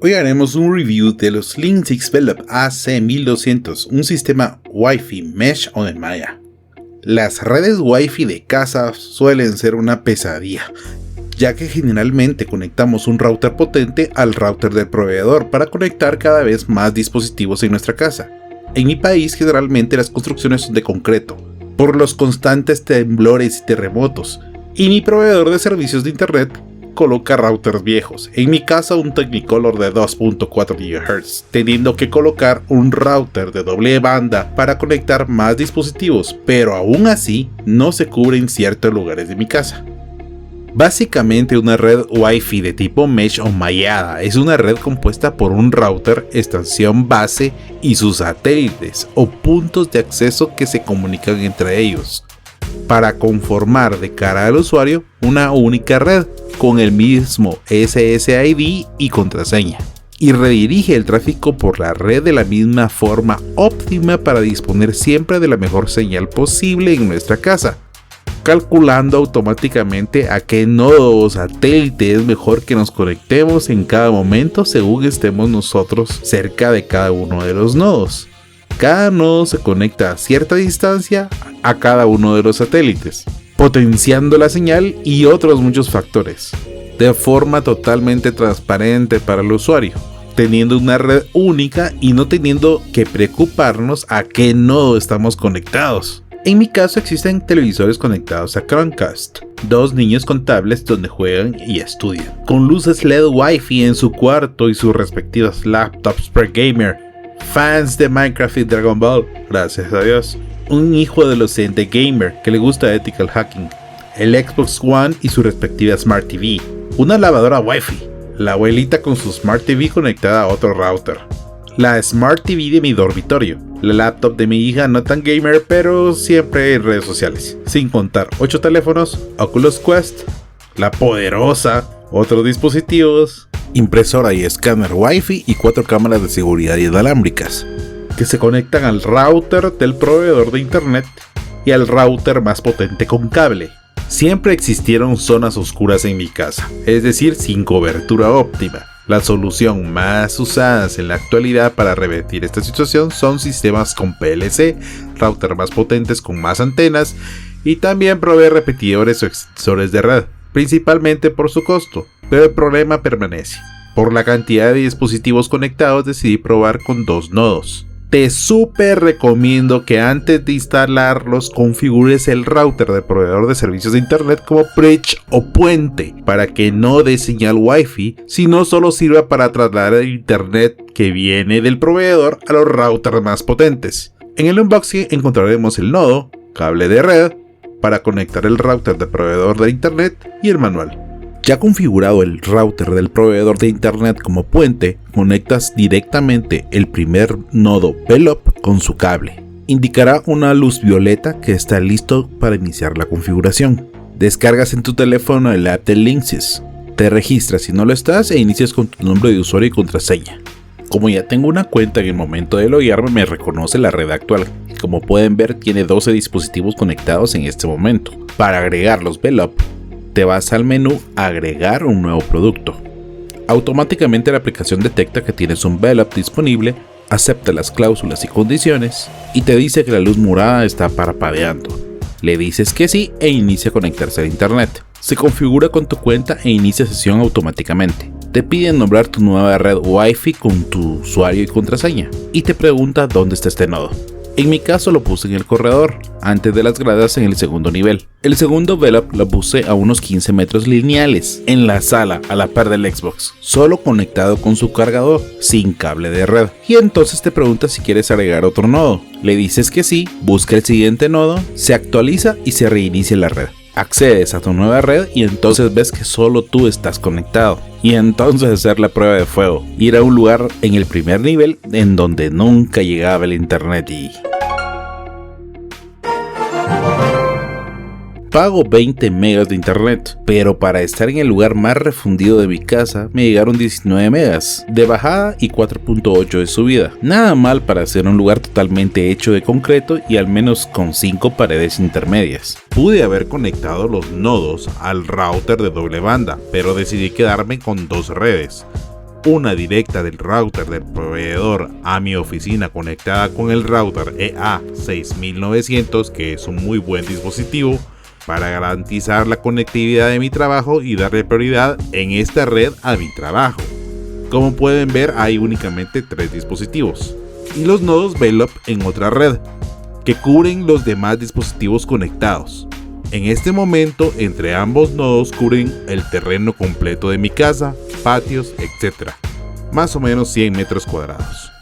Hoy haremos un review de los Linksys Velop AC1200, un sistema Wi-Fi Mesh on Maya. Las redes Wi-Fi de casa suelen ser una pesadilla, ya que generalmente conectamos un router potente al router del proveedor para conectar cada vez más dispositivos en nuestra casa. En mi país generalmente las construcciones son de concreto, por los constantes temblores y terremotos, y mi proveedor de servicios de internet coloca routers viejos, en mi casa un Technicolor de 2.4 GHz, teniendo que colocar un router de doble banda para conectar más dispositivos, pero aún así no se cubre en ciertos lugares de mi casa. Básicamente una red Wi-Fi de tipo Mesh o mallada es una red compuesta por un router, estación base y sus satélites o puntos de acceso que se comunican entre ellos, para conformar de cara al usuario una única red con el mismo SSID y contraseña, y redirige el tráfico por la red de la misma forma óptima para disponer siempre de la mejor señal posible en nuestra casa, calculando automáticamente a qué nodo o satélite es mejor que nos conectemos en cada momento según estemos nosotros cerca de cada uno de los nodos. Cada nodo se conecta a cierta distancia a cada uno de los satélites, potenciando la señal y otros muchos factores, de forma totalmente transparente para el usuario, teniendo una red única y no teniendo que preocuparnos a qué nodo estamos conectados. En mi caso existen televisores conectados a Chromecast, dos niños con tablets donde juegan y estudian, con luces LED Wi-Fi en su cuarto y sus respectivas laptops per gamer, fans de Minecraft y Dragon Ball, gracias a Dios, un hijo adolescente gamer que le gusta ethical hacking, el Xbox One y su respectiva Smart TV, una lavadora Wi-Fi, la abuelita con su Smart TV conectada a otro router, la Smart TV de mi dormitorio, la laptop de mi hija no tan gamer pero siempre en redes sociales, sin contar 8 teléfonos, Oculus Quest, la poderosa, otros dispositivos, impresora y escáner Wi-Fi y 4 cámaras de seguridad inalámbricas que se conectan al router del proveedor de internet y al router más potente con cable. Siempre existieron zonas oscuras en mi casa, es decir, sin cobertura óptima. La solución más usadas en la actualidad para revertir esta situación son sistemas con PLC, routers más potentes con más antenas y también provee repetidores o extensores de red, principalmente por su costo, pero el problema permanece. Por la cantidad de dispositivos conectados decidí probar con 2 nodos. Te súper recomiendo que antes de instalarlos configures el router del proveedor de servicios de internet como bridge o puente para que no dé señal Wi-Fi, sino solo sirva para trasladar el internet que viene del proveedor a los routers más potentes. En el unboxing encontraremos el nodo, cable de red, para conectar el router del proveedor de internet y el manual. Ya configurado el router del proveedor de internet como puente, conectas directamente el primer nodo Velop con su cable. Indicará una luz violeta que está listo para iniciar la configuración. Descargas en tu teléfono el app de Linksys. Te registras si no lo estás e inicias con tu nombre de usuario y contraseña. Como ya tengo una cuenta, en el momento de loguearme me reconoce la red actual. Como pueden ver, tiene 12 dispositivos conectados en este momento. Para agregar los Velop, te vas al menú Agregar un nuevo producto. Automáticamente la aplicación detecta que tienes un Velop disponible, acepta las cláusulas y condiciones y te dice que la luz morada está parpadeando. Le dices que sí e inicia a conectarse al internet. Se configura con tu cuenta e inicia sesión automáticamente. Te piden nombrar tu nueva red Wi-Fi con tu usuario y contraseña y te pregunta dónde está este nodo. En mi caso lo puse en el corredor, antes de las gradas en el segundo nivel. El segundo Velop lo puse a unos 15 metros lineales, en la sala, a la par del Xbox, solo conectado con su cargador, sin cable de red. Y entonces te pregunta si quieres agregar otro nodo. Le dices que sí, busca el siguiente nodo, se actualiza y se reinicia la red. Accedes a tu nueva red y entonces ves que solo tú estás conectado. Y entonces hacer la prueba de fuego, ir a un lugar en el primer nivel en donde nunca llegaba el internet y... Pago 20 megas de internet, pero para estar en el lugar más refundido de mi casa me llegaron 19 megas de bajada y 4.8 de subida. Nada mal para ser un lugar totalmente hecho de concreto y al menos con 5 paredes intermedias. Pude haber conectado los nodos al router de doble banda, pero decidí quedarme con 2 redes. una directa del router del proveedor a mi oficina conectada con el router EA6900, que es un muy buen dispositivo para garantizar la conectividad de mi trabajo y darle prioridad en esta red a mi trabajo. Como pueden ver, hay únicamente 3 dispositivos y los nodos VELOP en otra red que cubren los demás dispositivos conectados. En este momento, entre ambos nodos cubren el terreno completo de mi casa, patios, etc. Más o menos 100 metros cuadrados.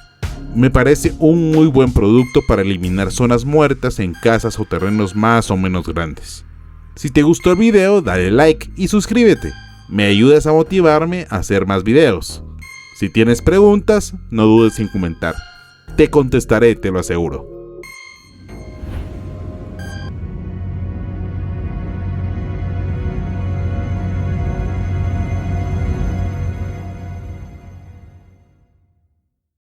Me parece un muy buen producto para eliminar zonas muertas en casas o terrenos más o menos grandes. Si te gustó el video, dale like y suscríbete. Me ayudas a motivarme a hacer más videos. Si tienes preguntas, no dudes en comentar. Te contestaré, te lo aseguro.